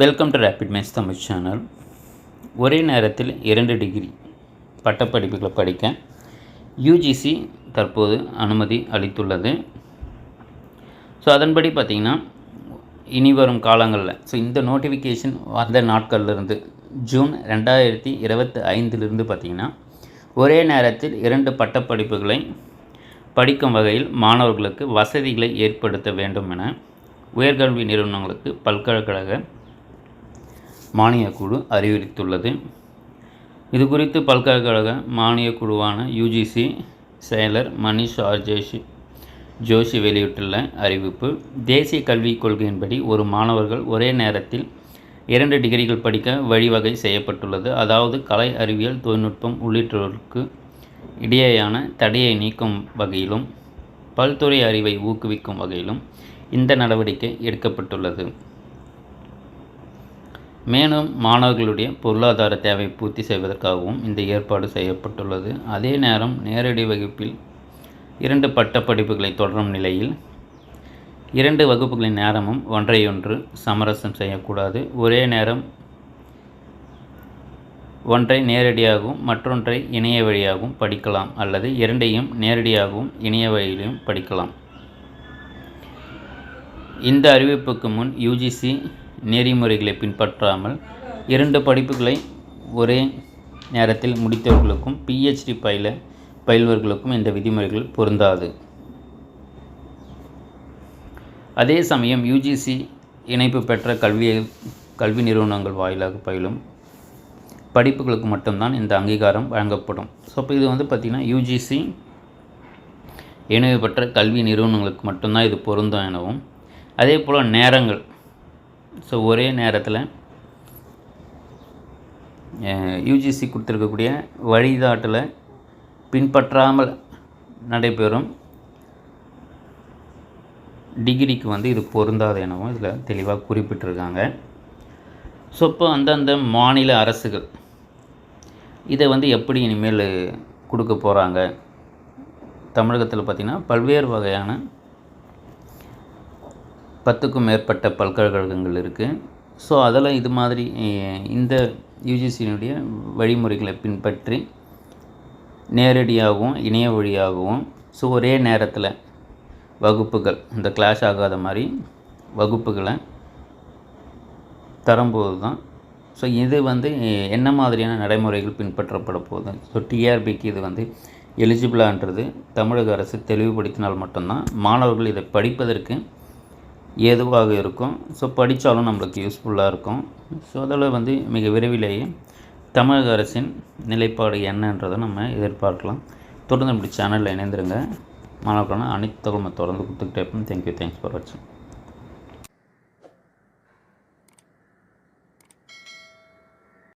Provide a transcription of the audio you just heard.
Welcome to rapid maths Tamil channel. ஒரே நேரத்தில் 2 degree பட்டப்படிப்புகளை படிக்க யூஜிசி தற்போது அனுமதி அளித்துள்ளது. ஸோ அதன்படி பார்த்திங்கன்னா இனி வரும் காலங்களில் இந்த நோட்டிஃபிகேஷன் வந்த நாட்கள்லேருந்து ஜூன் 2025 பார்த்திங்கன்னா ஒரே நேரத்தில் 2 பட்டப்படிப்புகளை படிக்கும் வகையில் மாணவர்களுக்கு வசதிகளை ஏற்படுத்த வேண்டும் என உயர்கல்வி நிறுவனங்களுக்கு பல்கலைக்கழக மானியக் குழு அறிவுறுத்துள்ளது. இது குறித்து பல்கலைக்கழக மானியக் குழுவான யூஜிசி செயலர் மனிஷ் ஜோஷி வெளியிட்டுள்ள அறிவிப்பு, தேசிய கல்விக் கொள்கையின்படி ஒரு மாணவர்கள் ஒரே நேரத்தில் 2 டிகிரிகள் படிக்க வழிவகை செய்யப்பட்டுள்ளது. அதாவது கலை, அறிவியல், தொழில்நுட்பம் உள்ளிட்டோருக்கு இடையேயான தடையை நீக்கும் வகையிலும் பல்துறை அறிவை ஊக்குவிக்கும் வகையிலும் இந்த நடவடிக்கை எடுக்கப்பட்டுள்ளது. மேலும் மாணவர்களுடைய பொருளாதார தேவை பூர்த்தி செய்வதற்காகவும் இந்த ஏற்பாடு செய்யப்பட்டுள்ளது. அதே நேரம் நேரடி வகுப்பில் 2 பட்டப்படிப்புகளை தொடரும் நிலையில் 2 வகுப்புகளின் நேரமும் ஒன்றையொன்று சமரசம் செய்யக்கூடாது. ஒரே நேரம் ஒன்றை நேரடியாகவும் மற்றொன்றை இணைய வழியாகவும் படிக்கலாம், அல்லது இரண்டையும் நேரடியாகவும் இணைய வழியிலும் படிக்கலாம். இந்த அறிவிப்புக்கு முன் யூஜிசி நெறிமுறைகளை பின்பற்றாமல் 2 படிப்புகளை ஒரே நேரத்தில் முடித்தவர்களுக்கும் PhD பயில்வர்களுக்கும் இந்த விதிமுறைகள் பொருந்தாது. அதே சமயம் யூஜிசி இணைப்பு பெற்ற கல்வி நிறுவனங்கள் வாயிலாக பயிலும் படிப்புகளுக்கு மட்டும்தான் இந்த அங்கீகாரம் வழங்கப்படும். ஸோ இப்போ இது பார்த்திங்கன்னா யூஜிசி இணைவு பெற்ற கல்வி நிறுவனங்களுக்கு மட்டும்தான் இது பொருந்தும் எனவும், அதே போல் நேரங்கள் ஒரே நேரத்தில் யூஜிசி கொடுத்துருக்கக்கூடிய வழிகாட்டலை பின்பற்றாமல் நடைபெறும் டிகிரிக்கு இது பொருந்தாது எனவும் இதில் தெளிவாக குறிப்பிட்டிருக்காங்க. ஸோ இப்போ அந்தந்த மாநில அரசுகள் இதை எப்படி இனிமேல் கொடுக்க போகிறாங்க. தமிழகத்தில் பார்த்திங்கன்னா பல்வேறு வகையான 10க்கும் மேற்பட்ட பல்கலைக்கழகங்கள் இருக்குது. ஸோ அதில் இது மாதிரி இந்த யூஜிசியினுடைய வழிமுறைகளை பின்பற்றி நேரடியாகவும் இணைய வழியாகவும் ஒரே நேரத்தில் வகுப்புகள் இந்த கிளாஷ் ஆகாத மாதிரி வகுப்புகளை தரும்போது தான் இது என்ன மாதிரியான நடைமுறைகள் பின்பற்றப்பட போகுது. டிஆர்பிக்கு இது எலிஜிபிளான்றது தமிழக அரசு தெளிவுபடுத்தினால் மட்டும்தான் மாணவர்கள் இதை படிப்பதற்கு ஏதுவாக இருக்கும். படித்தாலும் நம்மளுக்கு யூஸ்ஃபுல்லாக இருக்கும். அதில் மிக விரைவிலேயே தமிழக அரசின் நிலைப்பாடு என்னன்றதை நம்ம எதிர்பார்க்கலாம். தொடர்ந்து நம்முடைய சேனலில் இணைந்துருங்க. மாணவர்களான அனைத்து தகவலும் தொடர்ந்து கொடுத்துக்கிட்டே இருப்போம். தேங்க்யூ. தேங்க்ஸ் ஃபார் வாட்சிங்.